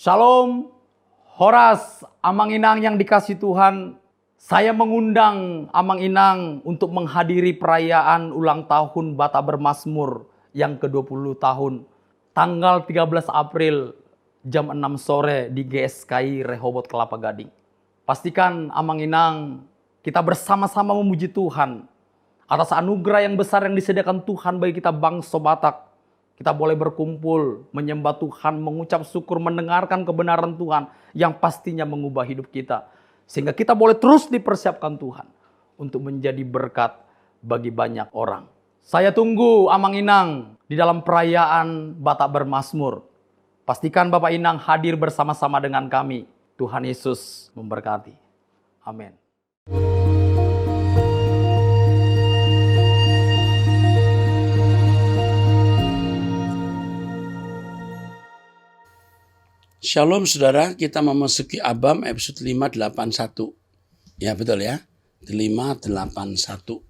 Shalom, Horas, Amang Inang yang dikasih Tuhan. Saya mengundang Amang Inang untuk menghadiri perayaan ulang tahun Bata Bermazmur yang ke-20 tahun. Tanggal 13 April jam 6 sore di GSKI Rehoboth Kelapa Gading. Pastikan Amang Inang kita bersama-sama memuji Tuhan atas anugerah yang besar yang disediakan Tuhan bagi kita bangsa Batak. Kita boleh berkumpul, menyembah Tuhan, mengucap syukur, mendengarkan kebenaran Tuhan yang pastinya mengubah hidup kita. Sehingga kita boleh terus dipersiapkan Tuhan untuk menjadi berkat bagi banyak orang. Saya tunggu Amang Inang di dalam perayaan Bata Bermazmur. Pastikan Bapak Inang hadir bersama-sama dengan kami. Tuhan Yesus memberkati. Amin. Shalom saudara, kita memasuki Abam episode 581. Ya betul ya, 581.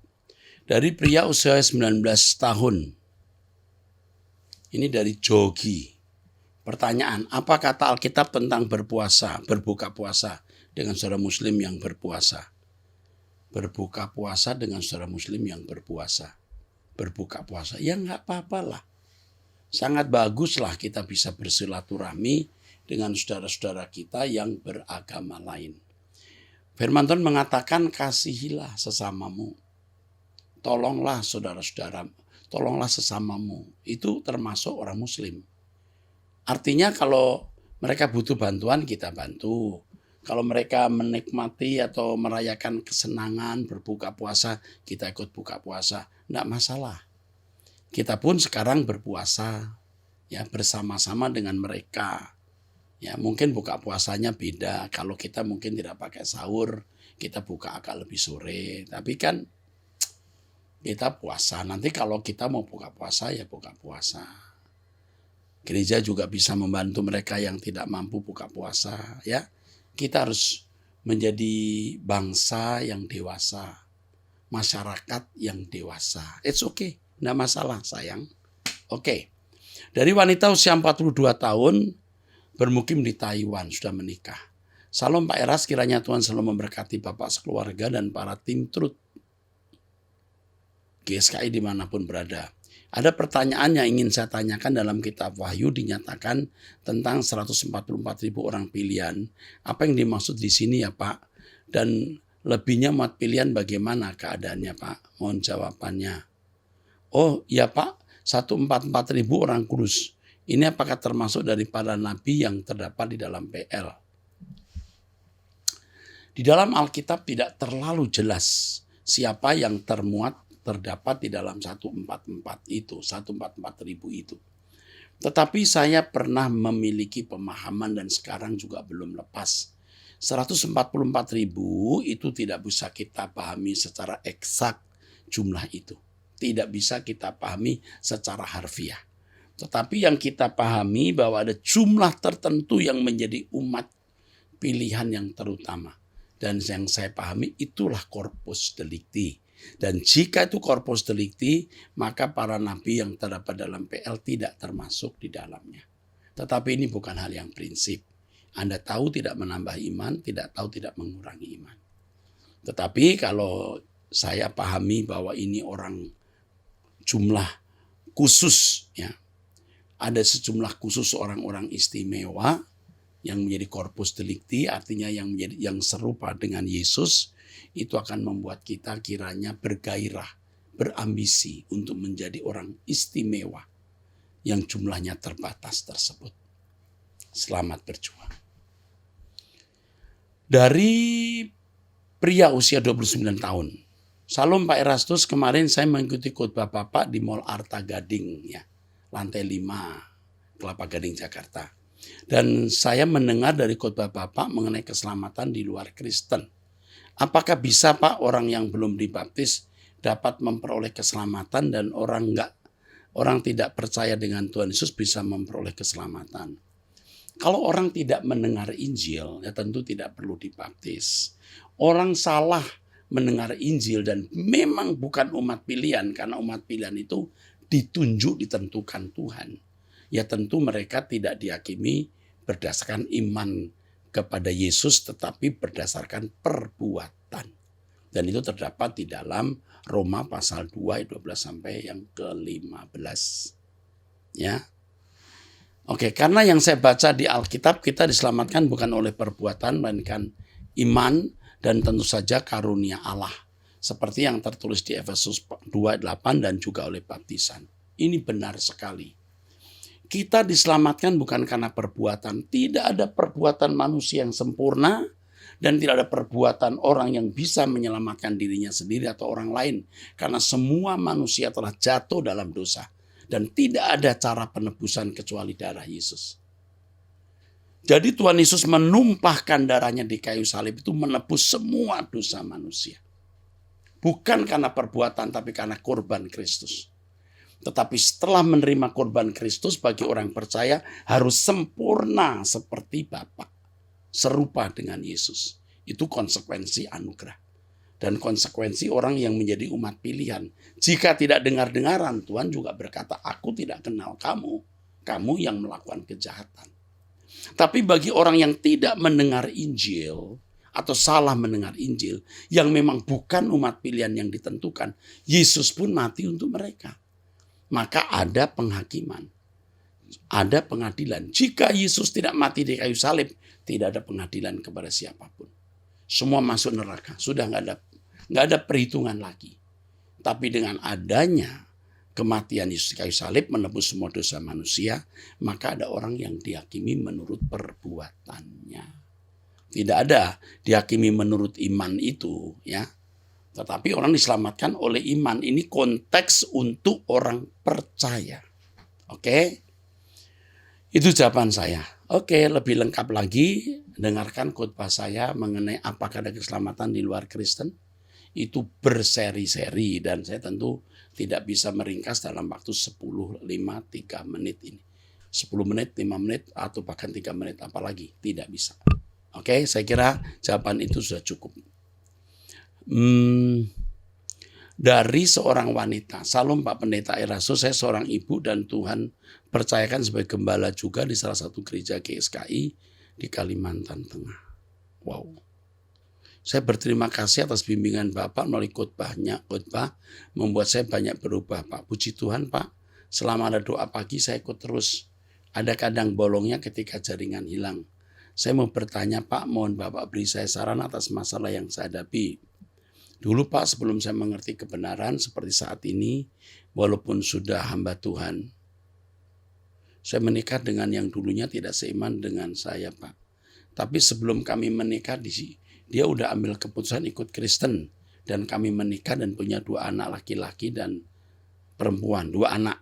Dari pria usia 19 tahun. Ini dari Jogi. Pertanyaan, apa kata Alkitab tentang berpuasa, berbuka puasa dengan saudara muslim yang berpuasa? Berbuka puasa dengan saudara muslim yang berpuasa. Berbuka puasa, ya nggak apa-apalah. Sangat baguslah kita bisa bersilaturahmi dengan saudara-saudara kita yang beragama lain. Firman Tuhan mengatakan, kasihilah sesamamu. Tolonglah saudara-saudara, tolonglah sesamamu. Itu termasuk orang muslim. Artinya kalau mereka butuh bantuan, kita bantu. Kalau mereka menikmati atau merayakan kesenangan berbuka puasa, kita ikut buka puasa. Tidak masalah. Kita pun sekarang berpuasa ya bersama-sama dengan mereka. Ya mungkin buka puasanya beda. Kalau kita mungkin tidak pakai sahur, kita buka agak lebih sore. Tapi kan kita puasa. Nanti kalau kita mau buka puasa ya buka puasa. Gereja juga bisa membantu mereka yang tidak mampu buka puasa. Ya kita harus menjadi bangsa yang dewasa, masyarakat yang dewasa. It's okay, tidak masalah sayang. Oke. Dari wanita usia 42 tahun. Bermukim di Taiwan, sudah menikah. Salam Pak Eras, kiranya Tuhan selalu memberkati Bapak sekeluarga dan para tim Truth GSKI dimanapun berada. Ada pertanyaan yang ingin saya tanyakan dalam kitab Wahyu, dinyatakan tentang 144.000 orang pilihan. Apa yang dimaksud di sini ya Pak? Dan lebihnya umat pilihan bagaimana keadaannya Pak? Mohon jawabannya. Oh ya Pak, 144.000 orang kudus. Ini apakah termasuk dari para nabi yang terdapat di dalam PL? Di dalam Alkitab tidak terlalu jelas siapa yang terdapat di dalam 144 itu, 144.000 itu. Tetapi saya pernah memiliki pemahaman dan sekarang juga belum lepas. 144.000 itu tidak bisa kita pahami secara eksak jumlah itu. Tidak bisa kita pahami secara harfiah. Tetapi yang kita pahami bahwa ada jumlah tertentu yang menjadi umat pilihan yang terutama. Dan yang saya pahami itulah corpus delicti. Dan jika itu corpus delicti, maka para nabi yang terdapat dalam PL tidak termasuk di dalamnya. Tetapi ini bukan hal yang prinsip. Anda tahu tidak menambah iman, tidak tahu tidak mengurangi iman. Tetapi kalau saya pahami bahwa ini orang jumlah khusus ya. Ada sejumlah khusus orang-orang istimewa yang menjadi corpus delicti, artinya yang serupa dengan Yesus, itu akan membuat kita kiranya bergairah, berambisi untuk menjadi orang istimewa yang jumlahnya terbatas tersebut. Selamat berjuang. Dari pria usia 29 tahun. Salam Pak Erastus, kemarin saya mengikuti khotbah Bapak di Mall Arta Gading ya. Lantai 5, Kelapa Gading, Jakarta. Dan saya mendengar dari khotbah Bapak mengenai keselamatan di luar Kristen. Apakah bisa Pak orang yang belum dibaptis dapat memperoleh keselamatan dan orang tidak percaya dengan Tuhan Yesus bisa memperoleh keselamatan? Kalau orang tidak mendengar Injil, ya tentu tidak perlu dibaptis. Orang salah mendengar Injil dan memang bukan umat pilihan, karena umat pilihan itu ditunjuk, ditentukan Tuhan. Ya tentu mereka tidak dihakimi berdasarkan iman kepada Yesus, tetapi berdasarkan perbuatan. Dan itu terdapat di dalam Roma pasal 2 ayat 12 sampai yang ke-15. Ya. Oke, karena yang saya baca di Alkitab, kita diselamatkan bukan oleh perbuatan, melainkan iman dan tentu saja karunia Allah. Seperti yang tertulis di Efesus 2:8 dan juga oleh baptisan. Ini benar sekali. Kita diselamatkan bukan karena perbuatan. Tidak ada perbuatan manusia yang sempurna dan tidak ada perbuatan orang yang bisa menyelamatkan dirinya sendiri atau orang lain. Karena semua manusia telah jatuh dalam dosa. Dan tidak ada cara penebusan kecuali darah Yesus. Jadi Tuhan Yesus menumpahkan darahnya di kayu salib itu menebus semua dosa manusia. Bukan karena perbuatan, tapi karena korban Kristus. Tetapi setelah menerima korban Kristus, bagi orang percaya harus sempurna seperti Bapa. Serupa dengan Yesus. Itu konsekuensi anugerah. Dan konsekuensi orang yang menjadi umat pilihan. Jika tidak dengar-dengaran, Tuhan juga berkata, aku tidak kenal kamu. Kamu yang melakukan kejahatan. Tapi bagi orang yang tidak mendengar Injil, atau salah mendengar Injil, yang memang bukan umat pilihan yang ditentukan, Yesus pun mati untuk mereka. Maka ada penghakiman, ada pengadilan. Jika Yesus tidak mati di kayu salib, tidak ada pengadilan kepada siapapun. Semua masuk neraka, sudah nggak ada perhitungan lagi. Tapi dengan adanya kematian Yesus di kayu salib menebus semua dosa manusia, maka ada orang yang dihakimi menurut perbuatannya. Tidak ada dihakimi menurut iman itu, ya. Tetapi orang diselamatkan oleh iman. Ini konteks untuk orang percaya. Oke? Itu jawaban saya. Oke, lebih lengkap lagi dengarkan khotbah saya mengenai apakah ada keselamatan di luar Kristen. Itu berseri-seri dan saya tentu tidak bisa meringkas dalam waktu 10, 5, 3 menit ini. 10 menit, 5 menit, atau bahkan 3 menit apalagi. Tidak bisa. Oke, saya kira jawaban itu sudah cukup. Dari seorang wanita, salam Pak Pendeta Erastus, saya seorang ibu dan Tuhan percayakan sebagai gembala juga di salah satu gereja GSKI di Kalimantan Tengah. Wow. Saya berterima kasih atas bimbingan Bapak melalui khotbah membuat saya banyak berubah, Pak. Puji Tuhan, Pak. Selama ada doa pagi saya ikut terus. Ada kadang bolongnya ketika jaringan hilang. Saya mau bertanya, Pak, mohon Bapak beri saya saran atas masalah yang saya hadapi. Dulu, Pak, sebelum saya mengerti kebenaran seperti saat ini, walaupun sudah hamba Tuhan, saya menikah dengan yang dulunya tidak seiman dengan saya, Pak. Tapi sebelum kami menikah, dia udah ambil keputusan ikut Kristen. Dan kami menikah dan punya 2 anak laki-laki dan perempuan. 2 anak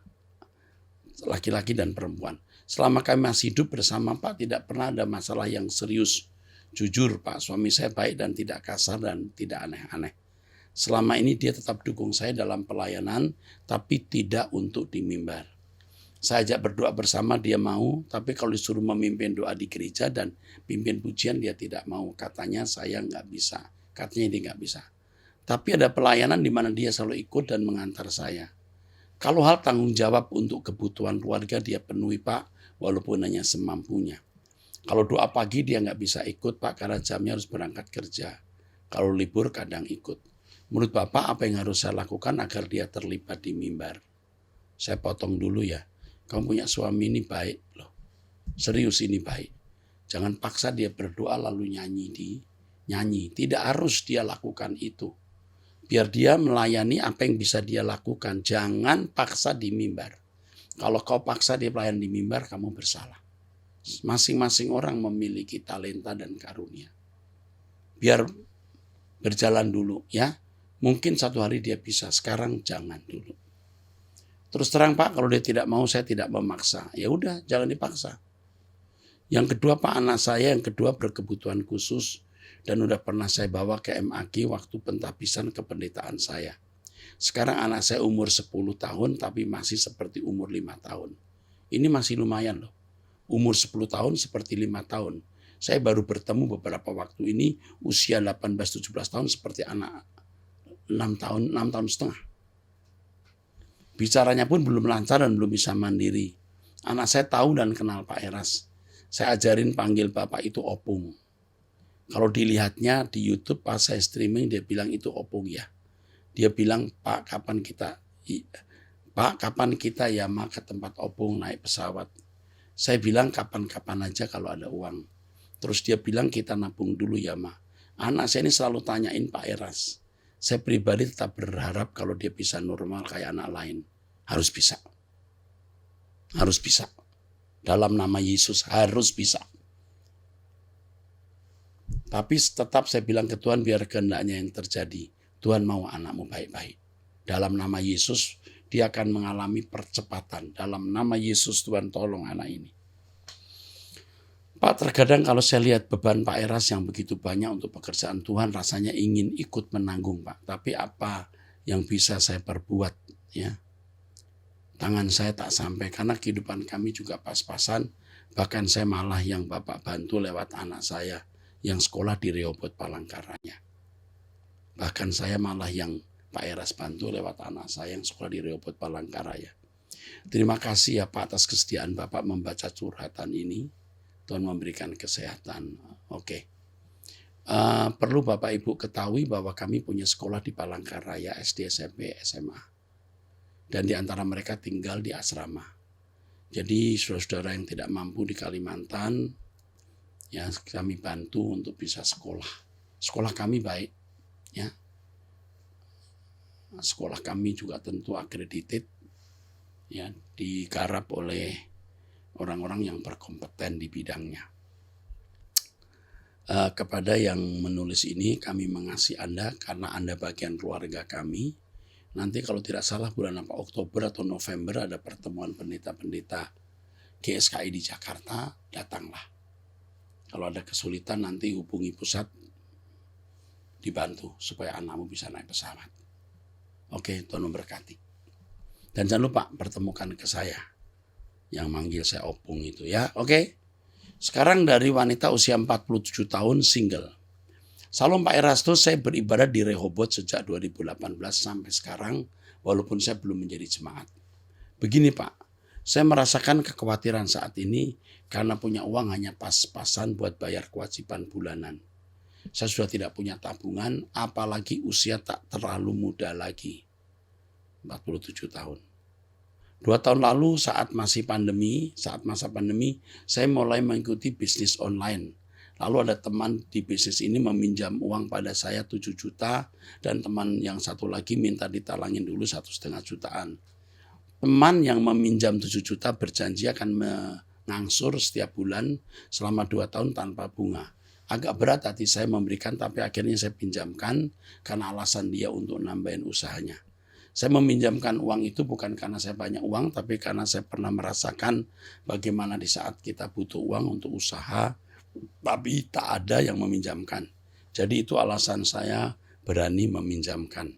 laki-laki dan perempuan. Selama kami masih hidup bersama, Pak, tidak pernah ada masalah yang serius. Jujur, Pak, suami saya baik dan tidak kasar dan tidak aneh-aneh. Selama ini dia tetap dukung saya dalam pelayanan, tapi tidak untuk di mimbar. Saya ajak berdoa bersama, dia mau, tapi kalau disuruh memimpin doa di gereja dan pimpin pujian, dia tidak mau. Katanya saya nggak bisa. Katanya dia nggak bisa. Tapi ada pelayanan di mana dia selalu ikut dan mengantar saya. Kalau hal tanggung jawab untuk kebutuhan keluarga dia penuhi, Pak, walaupun hanya semampunya. Kalau doa pagi dia nggak bisa ikut, Pak, karena jamnya harus berangkat kerja. Kalau libur kadang ikut. Menurut Bapak, apa yang harus saya lakukan agar dia terlibat di mimbar? Saya potong dulu ya. Kamu punya suami ini baik loh. Serius ini baik. Jangan paksa dia berdoa lalu nyanyi. Tidak harus dia lakukan itu. Biar dia melayani apa yang bisa dia lakukan. Jangan paksa di mimbar. Kalau kau paksa dia pelayan di mimbar, kamu bersalah. Masing-masing orang memiliki talenta dan karunia. Biar berjalan dulu ya. Mungkin satu hari dia bisa, sekarang jangan dulu. Terus terang, Pak, kalau dia tidak mau, saya tidak memaksa. Ya udah, jangan dipaksa. Yang kedua, Pak, anak saya yang kedua berkebutuhan khusus dan udah pernah saya bawa ke MAG waktu pentabisan kependetaan saya. Sekarang anak saya umur 10 tahun tapi masih seperti umur 5 tahun. Ini masih lumayan loh. Umur 10 tahun seperti 5 tahun. Saya baru bertemu beberapa waktu ini usia 18-17 tahun seperti anak 6 tahun setengah. Bicaranya pun belum lancar dan belum bisa mandiri. Anak saya tahu dan kenal Pak Eras. Saya ajarin panggil Bapak itu Opung. Kalau dilihatnya di YouTube pas saya streaming dia bilang itu Opung ya. Dia bilang, Pak kapan kita Yama ke tempat Opung naik pesawat. Saya bilang kapan-kapan aja kalau ada uang. Terus dia bilang kita nabung dulu Yama. Anak saya ini selalu tanyain Pak Eras. Saya pribadi tetap berharap kalau dia bisa normal kayak anak lain. Harus bisa. Harus bisa. Dalam nama Yesus harus bisa. Tapi tetap saya bilang ke Tuhan biar kehendaknya yang terjadi. Tuhan mau anakmu baik-baik. Dalam nama Yesus dia akan mengalami percepatan. Dalam nama Yesus Tuhan tolong anak ini. Pak, terkadang kalau saya lihat beban Pak Eras yang begitu banyak untuk pekerjaan Tuhan, rasanya ingin ikut menanggung Pak. Tapi apa yang bisa saya perbuat ya? Tangan saya tak sampai karena kehidupan kami juga pas-pasan. Bahkan saya malah yang Bapak bantu lewat anak saya yang sekolah di Rehoboth Palangkaraya. Bahkan saya malah yang Pak Eras bantu lewat anak saya yang sekolah di Rehoboth Palangkaraya. Terima kasih ya Pak atas kesediaan Bapak membaca curhatan ini. Tuhan memberikan kesehatan. Oke. Perlu Bapak Ibu ketahui bahwa kami punya sekolah di Palangkaraya, SD, SMP, SMA. Dan di antara mereka tinggal di asrama. Jadi saudara-saudara yang tidak mampu di Kalimantan, ya kami bantu untuk bisa sekolah. Sekolah kami baik, ya. Sekolah kami juga tentu accredited, ya, digarap oleh orang-orang yang berkompeten di bidangnya. Kepada yang menulis ini, kami mengasihi Anda karena Anda bagian keluarga kami. Nanti kalau tidak salah bulan Oktober atau November ada pertemuan pendeta-pendeta GSKI di Jakarta, datanglah. Kalau ada kesulitan nanti hubungi pusat, dibantu supaya anakmu bisa naik pesawat. Oke, Tuhan memberkati. Dan jangan lupa pertemukan ke saya yang manggil saya Opung itu ya. Oke. Sekarang dari wanita usia 47 tahun single. Salam Pak Erastus, saya beribadah di Rehoboth sejak 2018 sampai sekarang walaupun saya belum menjadi jemaat. Begini Pak, saya merasakan kekhawatiran saat ini karena punya uang hanya pas-pasan buat bayar kewajiban bulanan. Saya sudah tidak punya tabungan, apalagi usia tak terlalu muda lagi. 47 tahun. 2 tahun lalu saat masa pandemi, saya mulai mengikuti bisnis online. Lalu ada teman di bisnis ini meminjam uang pada saya 7 juta dan teman yang satu lagi minta ditalangin dulu 1,5 jutaan. Teman yang meminjam 7 juta berjanji akan mengangsur setiap bulan selama 2 tahun tanpa bunga. Agak berat hati saya memberikan tapi akhirnya saya pinjamkan karena alasan dia untuk nambahin usahanya. Saya meminjamkan uang itu bukan karena saya banyak uang tapi karena saya pernah merasakan bagaimana di saat kita butuh uang untuk usaha tapi tak ada yang meminjamkan. Jadi itu alasan saya berani meminjamkan.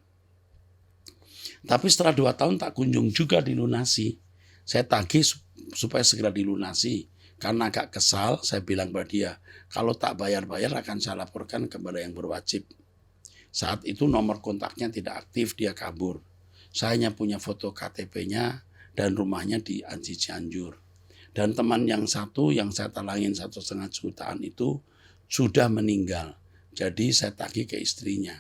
Tapi setelah 2 tahun tak kunjung juga dilunasi. Saya tagih supaya segera dilunasi. Karena agak kesal, saya bilang kepada dia, kalau tak bayar-bayar akan saya laporkan kepada yang berwajib. Saat itu nomor kontaknya tidak aktif, dia kabur. Saya hanya punya foto KTP-nya dan rumahnya di Anji Cianjur. Dan teman yang satu yang saya talangin 1,5 jutaan itu sudah meninggal. Jadi saya tagih ke istrinya.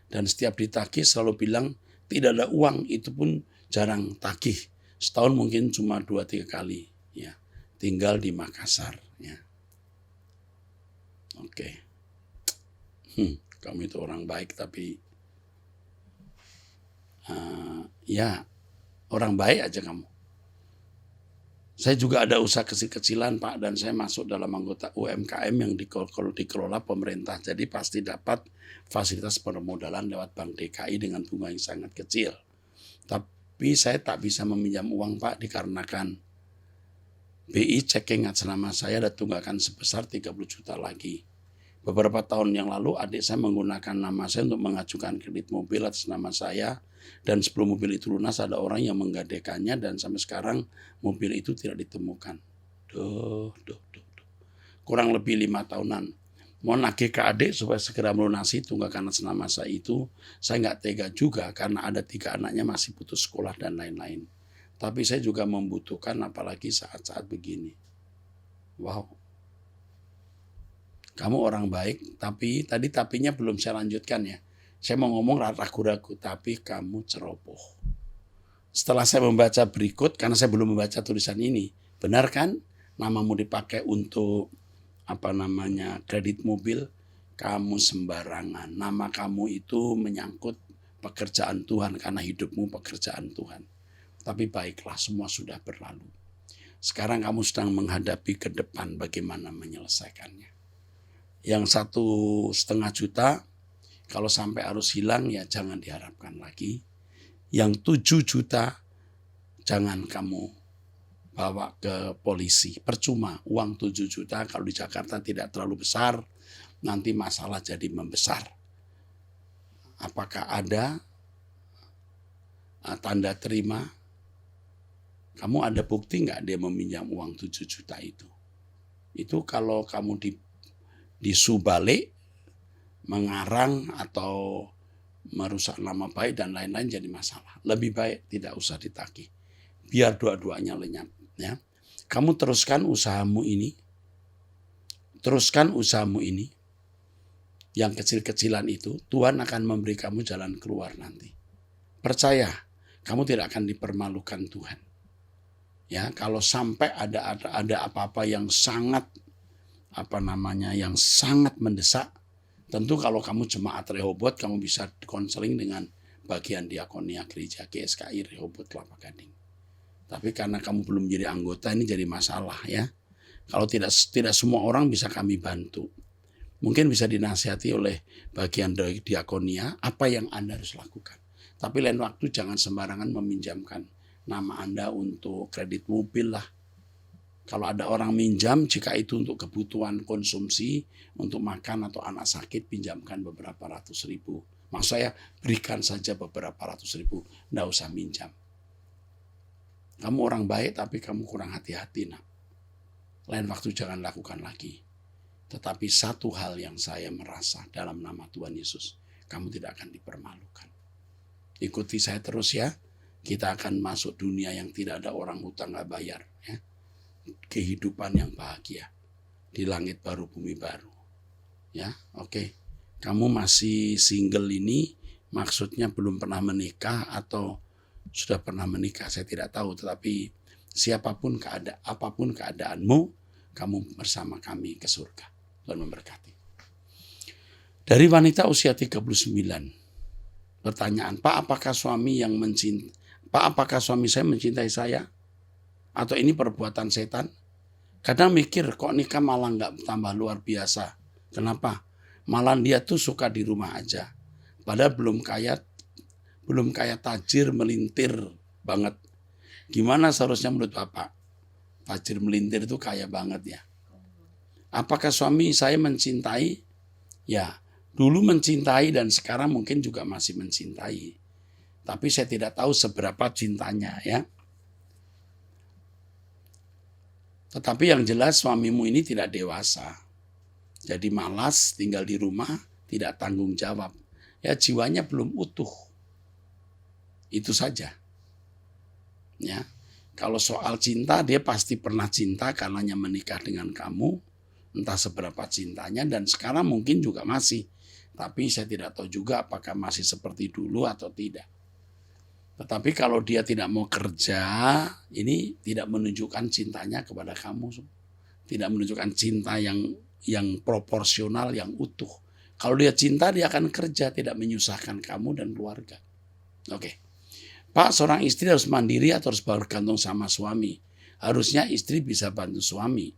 Dan setiap ditagih selalu bilang tidak ada uang, itu pun jarang tagih. Setahun mungkin cuma 2-3 kali. Ya. Tinggal di Makassar. Ya. Oke. Kamu itu orang baik tapi ya orang baik aja kamu. Saya juga ada usaha kecil-kecilan Pak dan saya masuk dalam anggota UMKM yang dikelola pemerintah. Jadi pasti dapat fasilitas permodalan lewat Bank DKI dengan bunga yang sangat kecil. Tapi saya tak bisa meminjam uang Pak dikarenakan BI checking atas nama saya ada tunggakan sebesar 30 juta lagi. Beberapa tahun yang lalu adik saya menggunakan nama saya untuk mengajukan kredit mobil atas nama saya. Dan sebelum mobil itu lunas ada orang yang menggadekannya dan sampai sekarang mobil itu tidak ditemukan. Kurang lebih 5 tahunan. Mau nagih ke adik supaya segera melunasi tunggakan atas nama saya itu. Saya nggak tega juga karena ada 3 anaknya masih putus sekolah dan lain-lain. Tapi saya juga membutuhkan apalagi saat-saat begini. Wow, Kamu orang baik, tapi tadi tapinya belum saya lanjutkan ya. Saya mau ngomong ragu-ragu, tapi kamu ceroboh. Setelah saya membaca berikut, karena saya belum membaca tulisan ini, benar kan? Namamu dipakai untuk kredit mobil, kamu sembarangan. Nama kamu itu menyangkut pekerjaan Tuhan, karena hidupmu pekerjaan Tuhan. Tapi baiklah, semua sudah berlalu. Sekarang kamu sedang menghadapi ke depan bagaimana menyelesaikannya. Yang 1,5 juta, kalau sampai harus hilang ya jangan diharapkan lagi. Yang 7 juta, jangan kamu bawa ke polisi. Percuma, uang 7 juta kalau di Jakarta tidak terlalu besar, nanti masalah jadi membesar. Apakah ada tanda terima? Kamu ada bukti nggak dia meminjam uang 7 juta itu? Itu kalau kamu disubalik, mengarang atau merusak nama baik dan lain-lain jadi masalah. Lebih baik tidak usah ditagih. Biar dua-duanya lenyap. Ya. Kamu teruskan usahamu ini. Teruskan usahamu ini. Yang kecil-kecilan itu, Tuhan akan memberi kamu jalan keluar nanti. Percaya, kamu tidak akan dipermalukan Tuhan. Ya, kalau sampai ada apa-apa yang sangat yang sangat mendesak, tentu kalau kamu jemaat Rehobot, kamu bisa konseling dengan bagian diakonia gereja GSKI Rehobot Kelapa Gading. Tapi karena kamu belum jadi anggota, ini jadi masalah ya. Kalau tidak semua orang bisa kami bantu. Mungkin bisa dinasihati oleh bagian diakonia apa yang Anda harus lakukan. Tapi lain waktu jangan sembarangan meminjamkan nama Anda untuk kredit mobil lah. Kalau ada orang minjam, jika itu untuk kebutuhan konsumsi, untuk makan atau anak sakit, pinjamkan beberapa ratus ribu. Maksud saya, berikan saja beberapa ratus ribu, nggak usah minjam. Kamu orang baik, tapi kamu kurang hati-hati, nak. Lain waktu jangan lakukan lagi. Tetapi satu hal yang saya merasa dalam nama Tuhan Yesus, kamu tidak akan dipermalukan. Ikuti saya terus ya, kita akan masuk dunia yang tidak ada orang hutang nggak bayar, ya. Kehidupan yang bahagia di langit baru bumi baru ya. Oke. Kamu masih single ini maksudnya belum pernah menikah atau sudah pernah menikah, saya tidak tahu, tetapi apapun keadaanmu, kamu bersama kami ke surga. Tuhan memberkati. Dari wanita usia 39, pertanyaan, Pak, apakah suami saya mencintai saya? Atau ini perbuatan setan? Kadang mikir kok nikah malah nggak tambah luar biasa. Kenapa? Malah dia tuh suka di rumah aja. Padahal belum kaya tajir melintir banget. Gimana seharusnya menurut Bapak? Tajir melintir itu kaya banget ya. Apakah suami saya mencintai? Ya, dulu mencintai dan sekarang mungkin juga masih mencintai. Tapi saya tidak tahu seberapa cintanya ya. Tetapi yang jelas suamimu ini tidak dewasa. Jadi malas, tinggal di rumah, tidak tanggung jawab. Ya jiwanya belum utuh. Itu saja. Ya. Kalau soal cinta, dia pasti pernah cinta karenanya menikah dengan kamu. Entah seberapa cintanya dan sekarang mungkin juga masih. Tapi saya tidak tahu juga apakah masih seperti dulu atau tidak. Tetapi kalau dia tidak mau kerja, ini tidak menunjukkan cintanya kepada kamu. Tidak menunjukkan cinta yang proporsional, yang utuh. Kalau dia cinta, dia akan kerja, tidak menyusahkan kamu dan keluarga. Oke. Pak, seorang istri harus mandiri atau harus bergantung sama suami? Harusnya istri bisa bantu suami.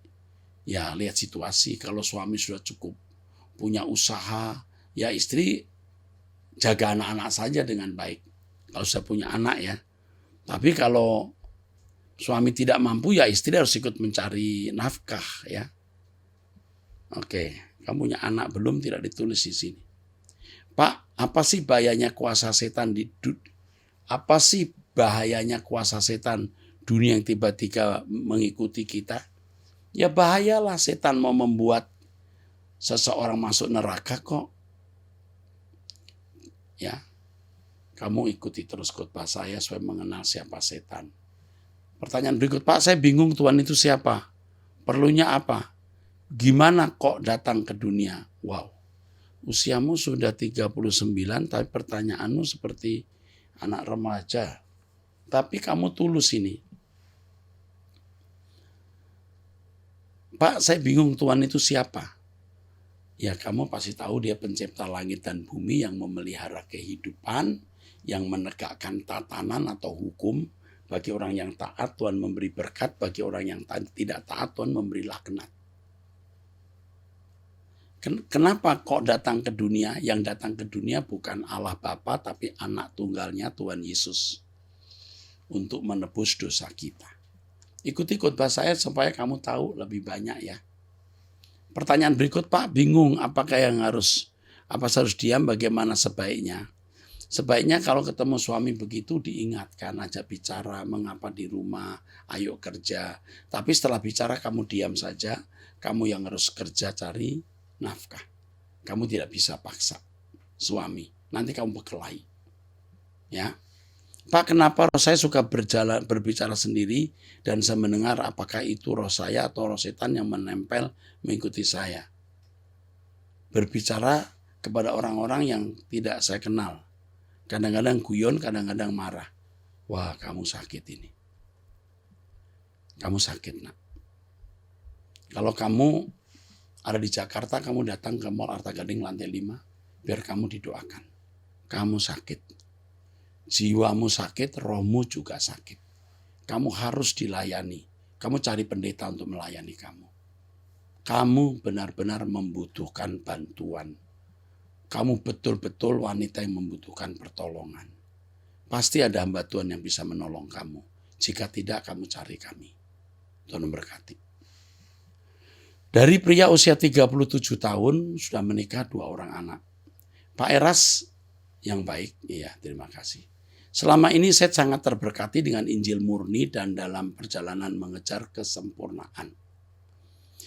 Ya, lihat situasi. Kalau suami sudah cukup punya usaha, ya istri jaga anak-anak saja dengan baik. Kalau sudah punya anak ya. Tapi kalau suami tidak mampu ya istri harus ikut mencari nafkah ya. Oke, kamu punya anak belum tidak ditulis di sini. Pak, apa sih bahayanya kuasa setan kuasa setan dunia yang tiba-tiba mengikuti kita? Ya bahayalah setan mau membuat seseorang masuk neraka kok. Ya. Kamu ikuti terus khotbah saya supaya mengenal siapa setan. Pertanyaan berikut, Pak, saya bingung Tuhan itu siapa? Perlunya apa? Gimana kok datang ke dunia? Wow, usiamu sudah 39 tapi pertanyaanmu seperti anak remaja. Tapi kamu tulus ini. Pak, saya bingung Tuhan itu siapa? Ya kamu pasti tahu dia pencipta langit dan bumi yang memelihara kehidupan, yang menegakkan tatanan atau hukum. Bagi orang yang taat Tuhan memberi berkat, bagi orang yang tidak taat Tuhan memberi laknat. Kenapa kok datang ke dunia? Yang datang ke dunia bukan Allah Bapa tapi anak tunggalnya Tuhan Yesus untuk menebus dosa kita. Ikuti khotbah saya supaya kamu tahu lebih banyak ya. Pertanyaan berikut, Pak, bingung apakah harus diam, bagaimana sebaiknya? Sebaiknya kalau ketemu suami begitu diingatkan, ajak bicara, mengapa di rumah, ayo kerja. Tapi setelah bicara kamu diam saja, kamu yang harus kerja cari nafkah. Kamu tidak bisa paksa suami, nanti kamu berkelahi. Ya. Pak, kenapa roh saya suka berbicara sendiri dan saya mendengar apakah itu roh saya atau roh setan yang menempel mengikuti saya? Berbicara kepada orang-orang yang tidak saya kenal. Kadang-kadang guyon, kadang-kadang marah. Wah, kamu sakit ini. Kamu sakit, nak. Kalau kamu ada di Jakarta, kamu datang ke Mall Arta Gading lantai 5, biar kamu didoakan. Kamu sakit. Jiwamu sakit, rohmu juga sakit. Kamu harus dilayani. Kamu cari pendeta untuk melayani kamu. Kamu benar-benar membutuhkan bantuan. Kamu betul-betul wanita yang membutuhkan pertolongan. Pasti ada hamba Tuhan yang bisa menolong kamu. Jika tidak, kamu cari kami. Tuhan memberkati. Dari pria usia 37 tahun sudah menikah 2 orang anak. Pak Eras yang baik, iya terima kasih. Selama ini saya sangat terberkati dengan Injil murni dan dalam perjalanan mengejar kesempurnaan.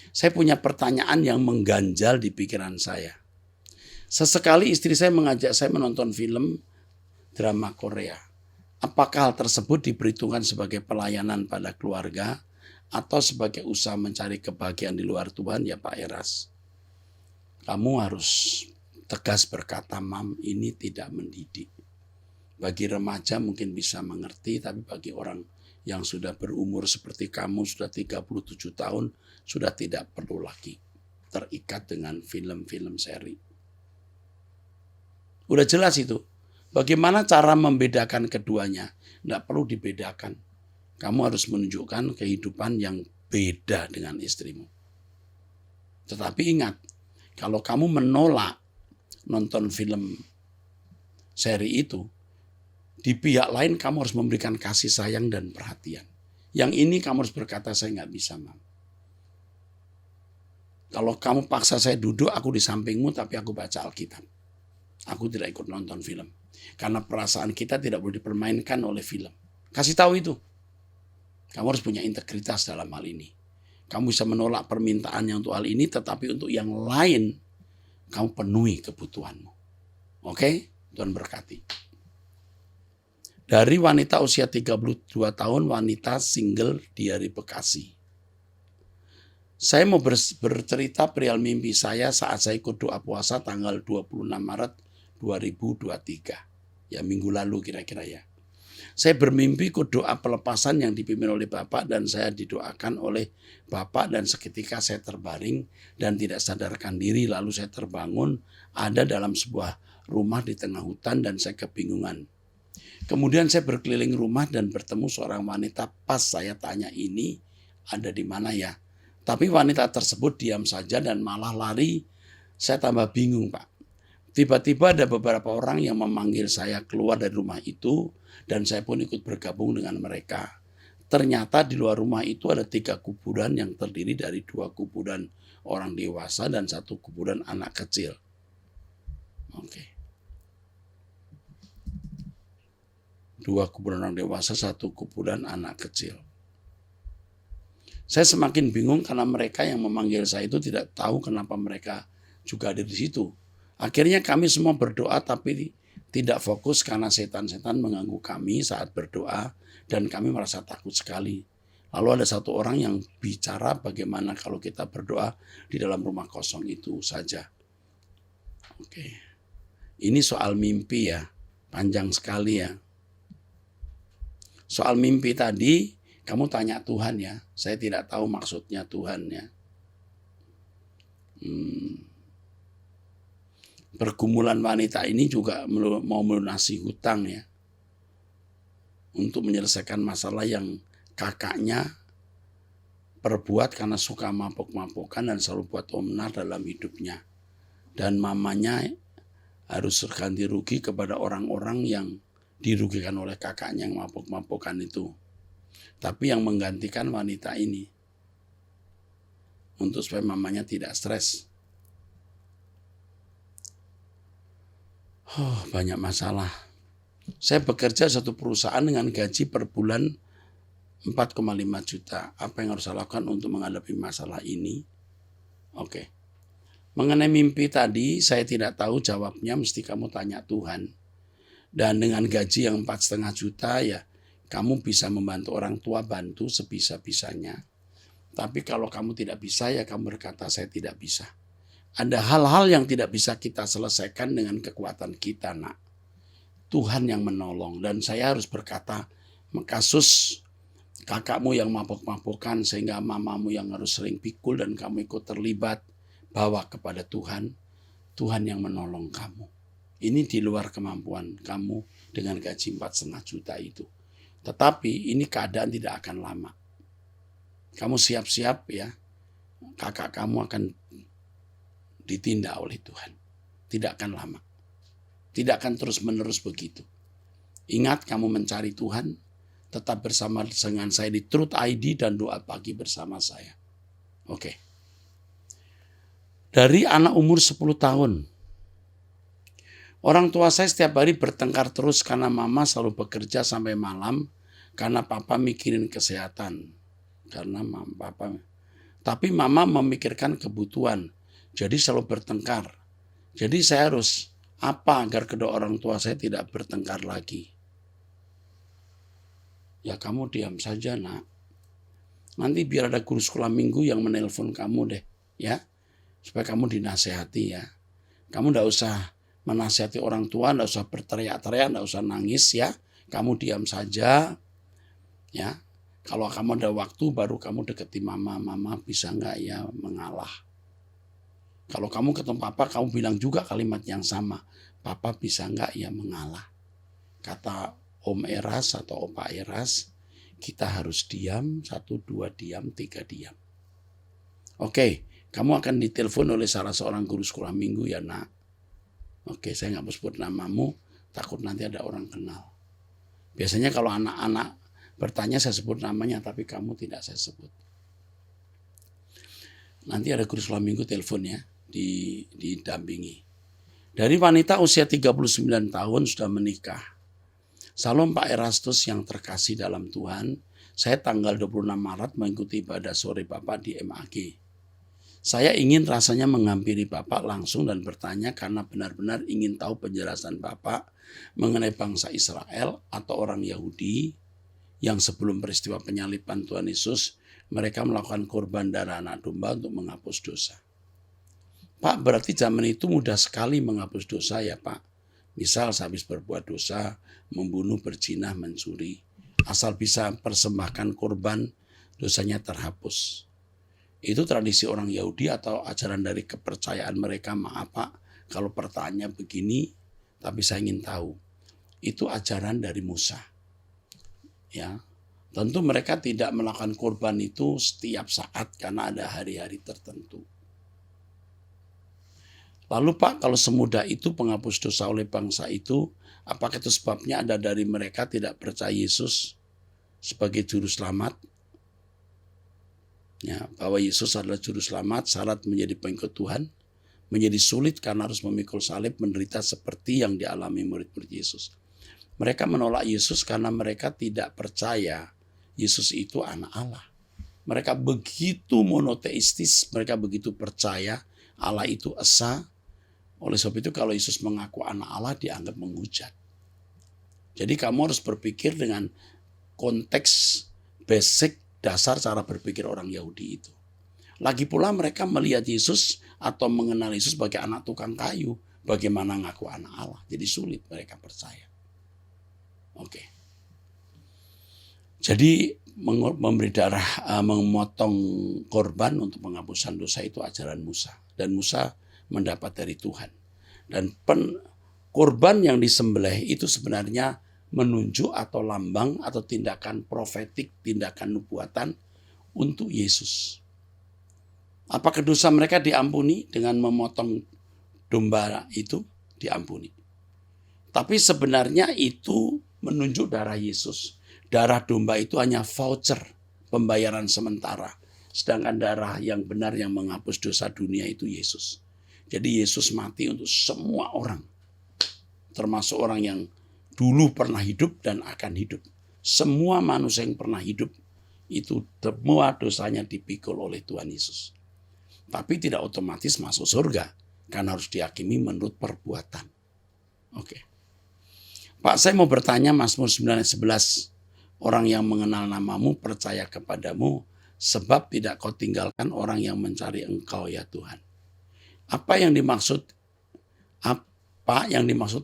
Saya punya pertanyaan yang mengganjal di pikiran saya. Sesekali istri saya mengajak saya menonton film drama Korea. Apakah hal tersebut diperhitungkan sebagai pelayanan pada keluarga atau sebagai usaha mencari kebahagiaan di luar Tuhan? Ya Pak Eras, kamu harus tegas berkata, Mam, ini tidak mendidik. Bagi remaja mungkin bisa mengerti, tapi bagi orang yang sudah berumur seperti kamu, sudah 37 tahun, sudah tidak perlu lagi terikat dengan film-film seri. Udah jelas itu. Bagaimana cara membedakan keduanya? Tidak perlu dibedakan. Kamu harus menunjukkan kehidupan yang beda dengan istrimu. Tetapi ingat, kalau kamu menolak nonton film seri itu, di pihak lain kamu harus memberikan kasih sayang dan perhatian. Yang ini kamu harus berkata, saya nggak bisa, Mam. Kalau kamu paksa saya duduk, aku di sampingmu, tapi aku baca Alkitab. Aku tidak ikut nonton film. Karena perasaan kita tidak boleh dipermainkan oleh film. Kasih tahu itu. Kamu harus punya integritas dalam hal ini. Kamu bisa menolak permintaannya untuk hal ini, tetapi untuk yang lain, kamu penuhi kebutuhanmu. Oke? Tuhan berkati. Dari wanita usia 32 tahun, wanita single di hari Bekasi. Saya mau bercerita perihal mimpi saya saat saya ikut doa puasa tanggal 26 Maret 2023. Ya, minggu lalu kira-kira ya. Saya bermimpi ikut doa pelepasan yang dipimpin oleh Bapak dan saya didoakan oleh Bapak dan seketika saya terbaring dan tidak sadarkan diri, lalu saya terbangun ada dalam sebuah rumah di tengah hutan dan saya kebingungan. Kemudian saya berkeliling rumah dan bertemu seorang wanita. Pas saya tanya, ini ada di mana ya? Tapi wanita tersebut diam saja dan malah lari. Saya tambah bingung, Pak. Tiba-tiba ada beberapa orang yang memanggil saya keluar dari rumah itu dan saya pun ikut bergabung dengan mereka. Ternyata di luar rumah itu ada 3 kuburan yang terdiri dari 2 kuburan orang dewasa dan 1 kuburan anak kecil. Oke. 2 kuburan orang dewasa, 1 kuburan anak kecil. Saya semakin bingung karena mereka yang memanggil saya itu tidak tahu kenapa mereka juga ada di situ. Akhirnya kami semua berdoa tapi tidak fokus karena setan-setan mengganggu kami saat berdoa dan kami merasa takut sekali. Lalu ada satu orang yang bicara bagaimana kalau kita berdoa di dalam rumah kosong itu saja. Oke. Ini soal mimpi ya. Panjang sekali ya. Soal mimpi tadi, kamu tanya Tuhan ya. Saya tidak tahu maksudnya Tuhan ya. Pergumulan wanita ini juga mau melunasi hutang ya. Untuk menyelesaikan masalah yang kakaknya perbuat karena suka mabuk-mabukan dan selalu buat onar dalam hidupnya. Dan mamanya harus ganti rugi kepada orang-orang yang dirugikan oleh kakaknya yang mabuk-mabukan itu. Tapi yang menggantikan wanita ini. Untuk supaya mamanya tidak stres. Banyak masalah. Saya bekerja satu perusahaan dengan gaji per bulan 4,5 juta. Apa yang harus saya lakukan untuk menghadapi masalah ini? Oke. Mengenai mimpi tadi, saya tidak tahu jawabnya, mesti kamu tanya Tuhan. Dan dengan gaji yang 4,5 juta ya, kamu bisa membantu orang tua, bantu sebisa-bisanya. Tapi kalau kamu tidak bisa ya kamu berkata saya tidak bisa. Ada hal-hal yang tidak bisa kita selesaikan dengan kekuatan kita, nak. Tuhan yang menolong. Dan saya harus berkata, kasus kakakmu yang mabuk-mabukan sehingga mamamu yang harus sering pikul dan kamu ikut terlibat, bawa kepada Tuhan. Tuhan yang menolong kamu. Ini di luar kemampuan kamu dengan gaji 4,5 juta itu. Tetapi ini keadaan tidak akan lama. Kamu siap-siap ya. Kakak kamu akan ditindak oleh Tuhan. Tidak akan lama. Tidak akan terus-menerus begitu. Ingat kamu mencari Tuhan. Tetap bersama dengan saya di Truth ID dan doa pagi bersama saya. Oke. Dari anak umur 10 tahun. Orang tua saya setiap hari bertengkar terus karena mama selalu bekerja sampai malam. Karena papa mikirin kesehatan. Tapi mama memikirkan kebutuhan. Jadi selalu bertengkar. Jadi saya harus apa agar kedua orang tua saya tidak bertengkar lagi? Ya kamu diam saja, nak. Nanti biar ada guru sekolah minggu yang menelpon kamu deh. Ya, supaya kamu dinasehati ya. Kamu tidak usah menasehati orang tua, tidak usah berteriak-teriak, tidak usah nangis ya. Kamu diam saja. Ya, kalau kamu ada waktu baru kamu deketi mama. Mama bisa nggak ya mengalah? Kalau kamu ketemu papa, kamu bilang juga kalimat yang sama. Papa bisa nggak ya mengalah? Kata Om Eras atau Opa Eras, kita harus diam, 1, 2 diam, 3 diam. Oke, kamu akan ditelepon oleh salah seorang guru sekolah minggu ya nak. Oke, saya nggak mau sebut namamu, takut nanti ada orang kenal. Biasanya kalau anak-anak bertanya saya sebut namanya, tapi kamu tidak saya sebut. Nanti ada guru sekolah minggu telepon ya. Didampingi. Dari wanita usia 39 tahun sudah menikah. Salam Pak Erastus yang terkasih dalam Tuhan. Saya tanggal 26 Maret mengikuti ibadah sore Bapak di MAG. Saya ingin rasanya menghampiri Bapak langsung dan bertanya karena benar-benar ingin tahu penjelasan Bapak mengenai bangsa Israel atau orang Yahudi yang sebelum peristiwa penyaliban Tuhan Yesus mereka melakukan korban darah anak domba untuk menghapus dosa. Pak, berarti zaman itu mudah sekali menghapus dosa ya Pak. Misal sehabis berbuat dosa, membunuh, berzina, mencuri. Asal bisa persembahkan korban, dosanya terhapus. Itu tradisi orang Yahudi atau ajaran dari kepercayaan mereka. Maaf Pak, kalau pertanyaannya begini, tapi saya ingin tahu. Itu ajaran dari Musa. Ya, tentu mereka tidak melakukan korban itu setiap saat karena ada hari-hari tertentu. Lalu Pak, kalau semudah itu penghapus dosa oleh bangsa itu, apakah itu sebabnya ada dari mereka tidak percaya Yesus sebagai juru selamat? Ya, bahwa Yesus adalah juru selamat, syarat menjadi pengikut Tuhan, menjadi sulit karena harus memikul salib, menderita seperti yang dialami murid-murid Yesus. Mereka menolak Yesus karena mereka tidak percaya Yesus itu anak Allah. Mereka begitu monoteistis, mereka begitu percaya Allah itu esa. Oleh sebab itu kalau Yesus mengaku anak Allah dianggap menghujat. Jadi kamu harus berpikir dengan konteks basic dasar cara berpikir orang Yahudi itu. Lagi pula mereka melihat Yesus atau mengenal Yesus sebagai anak tukang kayu. Bagaimana ngaku anak Allah? Jadi sulit mereka percaya. Oke. Jadi memberi darah, memotong korban untuk penghapusan dosa itu ajaran Musa. Dan Musa mendapat dari Tuhan. Dan korban yang disembelih itu sebenarnya menunjuk atau lambang atau tindakan profetik, tindakan nubuatan untuk Yesus. Apakah dosa mereka diampuni dengan memotong domba itu? Diampuni. Tapi sebenarnya itu menunjuk darah Yesus. Darah domba itu hanya voucher, pembayaran sementara. Sedangkan darah yang benar yang menghapus dosa dunia itu Yesus. Jadi Yesus mati untuk semua orang. Termasuk orang yang dulu pernah hidup dan akan hidup. Semua manusia yang pernah hidup itu semua dosanya dipikul oleh Tuhan Yesus. Tapi tidak otomatis masuk surga. Karena harus dihakimi menurut perbuatan. Oke. Pak, saya mau bertanya Mazmur 9 ayat 11. Orang yang mengenal namamu percaya kepadamu sebab tidak kau tinggalkan orang yang mencari engkau ya Tuhan. Apa yang dimaksud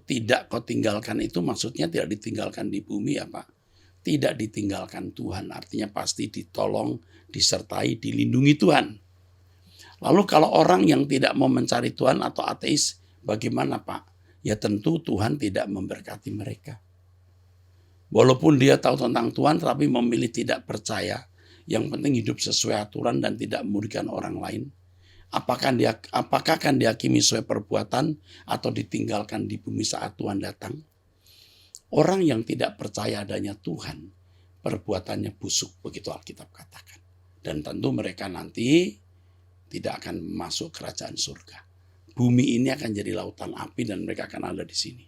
tidak kau tinggalkan itu maksudnya tidak ditinggalkan di bumi ya Pak. Tidak ditinggalkan Tuhan artinya pasti ditolong, disertai, dilindungi Tuhan. Lalu kalau orang yang tidak mau mencari Tuhan atau ateis bagaimana Pak? Ya tentu Tuhan tidak memberkati mereka. Walaupun dia tahu tentang Tuhan tapi memilih tidak percaya. Yang penting hidup sesuai aturan dan tidak merugikan orang lain. Apakah akan dihakimi sesuai perbuatan atau ditinggalkan di bumi saat Tuhan datang? Orang yang tidak percaya adanya Tuhan, perbuatannya busuk, begitu Alkitab katakan. Dan tentu mereka nanti tidak akan masuk kerajaan surga. Bumi ini akan jadi lautan api dan mereka akan ada di sini.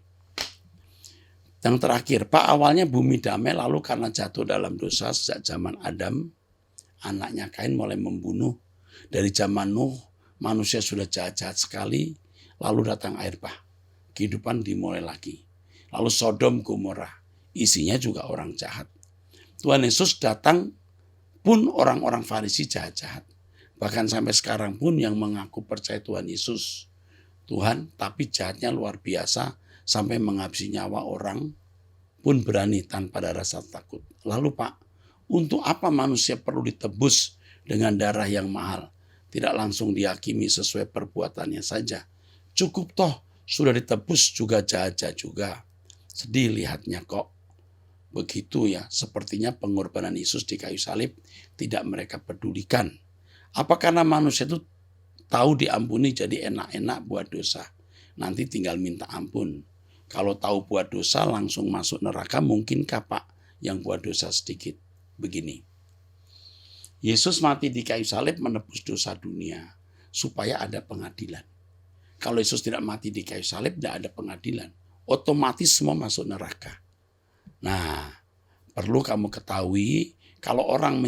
Yang terakhir, Pak, awalnya bumi damai lalu karena jatuh dalam dosa sejak zaman Adam, anaknya Kain mulai membunuh. Dari zaman Nuh, manusia sudah jahat-jahat sekali, lalu datang air bah. Kehidupan dimulai lagi. Lalu Sodom Gomora, isinya juga orang jahat. Tuhan Yesus datang pun orang-orang Farisi jahat-jahat. Bahkan sampai sekarang pun yang mengaku percaya Tuhan Yesus, Tuhan, tapi jahatnya luar biasa sampai menghabisi nyawa orang pun berani tanpa ada rasa takut. Lalu Pak, untuk apa manusia perlu ditebus dengan darah yang mahal? Tidak langsung dihakimi sesuai perbuatannya saja. Cukup toh, sudah ditebus juga jahat-jahat juga. Sedih lihatnya kok. Begitu ya, sepertinya pengorbanan Yesus di kayu salib tidak mereka pedulikan. Apa karena manusia itu tahu diampuni jadi enak-enak buat dosa? Nanti tinggal minta ampun. Kalau tahu buat dosa langsung masuk neraka, mungkinkah Pak yang buat dosa sedikit? Begini, Yesus mati di kayu salib menebus dosa dunia supaya ada pengadilan. Kalau Yesus tidak mati di kayu salib, tidak ada pengadilan. Otomatis semua masuk neraka. Nah, perlu kamu ketahui kalau orang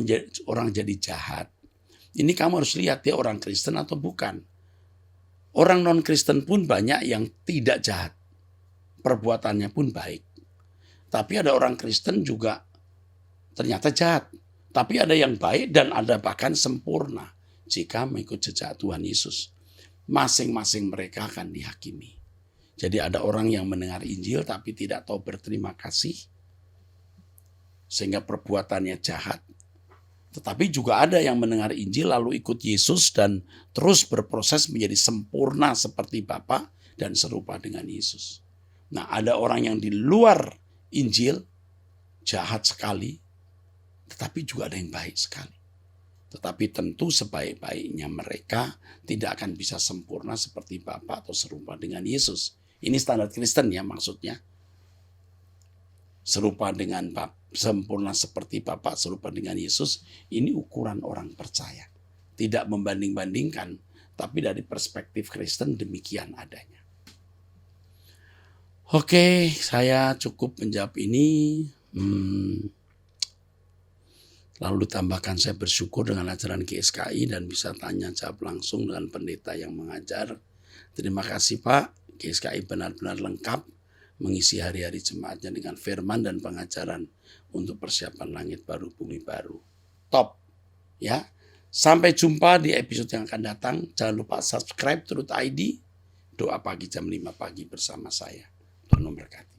jadi jahat, ini kamu harus lihat dia orang Kristen atau bukan. Orang non-Kristen pun banyak yang tidak jahat. Perbuatannya pun baik. Tapi ada orang Kristen juga ternyata jahat. Tapi ada yang baik dan ada bahkan sempurna jika mengikut jejak Tuhan Yesus. Masing-masing mereka akan dihakimi. Jadi ada orang yang mendengar Injil tapi tidak tahu berterima kasih. Sehingga perbuatannya jahat. Tetapi juga ada yang mendengar Injil lalu ikut Yesus dan terus berproses menjadi sempurna seperti Bapa dan serupa dengan Yesus. Nah, ada orang yang di luar Injil jahat sekali, tetapi juga ada yang baik sekali. Tetapi tentu sebaik-baiknya mereka tidak akan bisa sempurna seperti Bapa atau serupa dengan Yesus. Ini standar Kristen ya maksudnya. Serupa dengan Bapa, sempurna seperti Bapa, serupa dengan Yesus, ini ukuran orang percaya. Tidak membanding-bandingkan, tapi dari perspektif Kristen demikian adanya. Oke, saya cukup menjawab ini. Lalu ditambahkan saya bersyukur dengan ajaran GSKI dan bisa tanya jawab langsung dengan pendeta yang mengajar. Terima kasih Pak, GSKI benar-benar lengkap mengisi hari-hari jemaatnya dengan firman dan pengajaran untuk persiapan langit baru, bumi baru. top. Ya. Sampai jumpa di episode yang akan datang. Jangan lupa subscribe Truth ID. Doa pagi jam 5 pagi bersama saya. Tuhan memberkati.